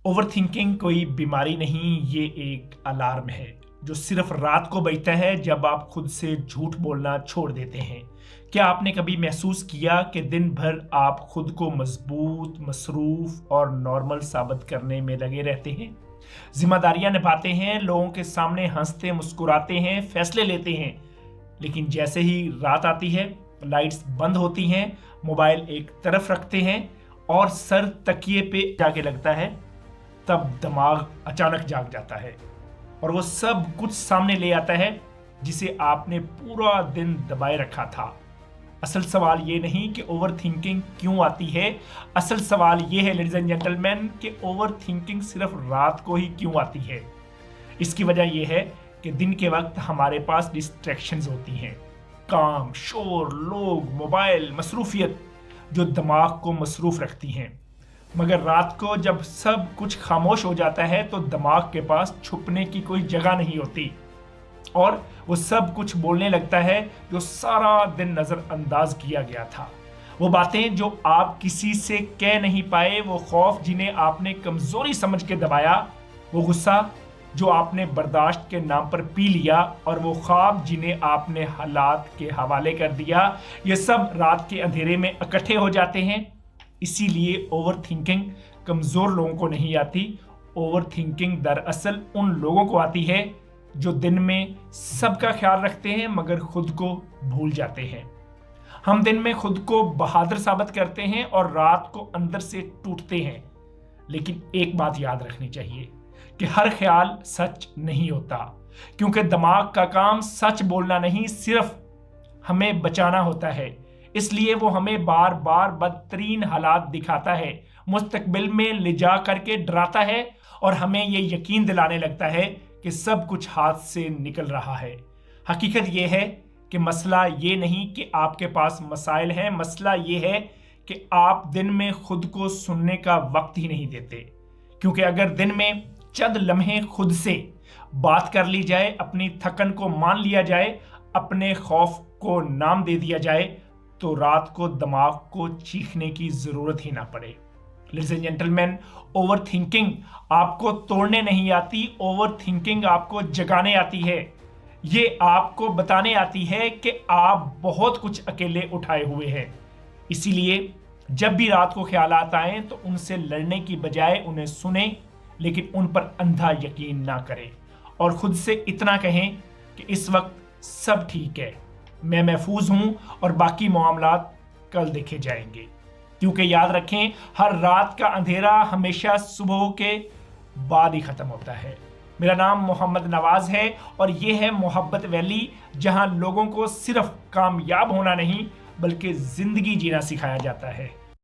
Over thinking कोई बीमारी नहीं, ये एक अलार्म है जो सिर्फ रात को बजता है जब आप खुद से झूठ बोलना छोड़ देते हैं। क्या आपने कभी महसूस किया कि दिन भर आप खुद को मजबूत, मसरूफ और नॉर्मल साबित करने में लगे रहते हैं? जिम्मेदारियां निभाते हैं, लोगों के सामने हंसते मुस्कुराते हैं, फैसले लेते हैं, लेकिन जैसे ही रात आती है, लाइट्स बंद होती हैं, मोबाइल एक तरफ रखते हैं और सर तकिए पे जाके लगता है, तब दिमाग अचानक जाग जाता है और वो सब कुछ सामने ले आता है जिसे आपने पूरा दिन दबाए रखा था। असल सवाल ये नहीं कि ओवर थिंकिंग क्यों आती है, असल सवाल ये है लेडीज एंड जेंटलमैन कि ओवर थिंकिंग सिर्फ रात को ही क्यों आती है। इसकी वजह यह है कि दिन के वक्त हमारे पास डिस्ट्रैक्शंस होती हैं, काम, शोर, लोग, मोबाइल, मसरूफियत जो दिमाग को मसरूफ रखती हैं। मगर रात को जब सब कुछ खामोश हो जाता है तो दिमाग के पास छुपने की कोई जगह नहीं होती और वो सब कुछ बोलने लगता है जो सारा दिन नजरअंदाज किया गया था। वो बातें जो आप किसी से कह नहीं पाए, वो खौफ जिन्हें आपने कमजोरी समझ के दबाया, वो गुस्सा जो आपने बर्दाश्त के नाम पर पी लिया और वो ख्वाब जिन्हें आपने हालात के हवाले कर दिया, ये सब रात के अंधेरे में इकट्ठे हो जाते हैं। इसीलिए ओवर थिंकिंग कमजोर लोगों को नहीं आती। ओवर थिंकिंग दरअसल उन लोगों को आती है जो दिन में सबका ख्याल रखते हैं मगर खुद को भूल जाते हैं। हम दिन में खुद को बहादुर साबित करते हैं और रात को अंदर से टूटते हैं। लेकिन एक बात याद रखनी चाहिए कि हर ख्याल सच नहीं होता, क्योंकि दिमाग का काम सच बोलना नहीं, सिर्फ हमें बचाना होता है। इसलिए वो हमें बार बार बदतरीन हालात दिखाता है, मुस्तकबिल में ले जा करके डराता है और हमें ये यकीन दिलाने लगता है कि सब कुछ हाथ से निकल रहा है। हकीकत ये है कि मसला ये नहीं कि आपके पास मसाइल हैं, मसला ये है कि आप दिन में खुद को सुनने का वक्त ही नहीं देते। क्योंकि अगर दिन में चंद लम्हे खुद से बात कर ली जाए, अपनी थकन को मान लिया जाए, अपने खौफ को नाम दे दिया जाए, तो रात को दिमाग को चीखने की जरूरत ही ना पड़े। Ladies and gentleman, over thinking आपको तोड़ने नहीं आती, ओवर थिंकिंग आपको जगाने आती है। ये आपको बताने आती है कि आप बहुत कुछ अकेले उठाए हुए हैं। इसीलिए जब भी रात को ख्यालात आए तो उनसे लड़ने की बजाय उन्हें सुने, लेकिन उन पर अंधा यकीन ना करें और खुद से इतना कहें कि इस वक्त सब ठीक है, मैं महफूज हूं और बाकी मामलात कल देखे जाएंगे। क्योंकि याद रखें, हर रात का अंधेरा हमेशा सुबह के बाद ही खत्म होता है। मेरा नाम मोहम्मद नवाज है और ये है मोहब्बत वैली, जहां लोगों को सिर्फ कामयाब होना नहीं बल्कि जिंदगी जीना सिखाया जाता है।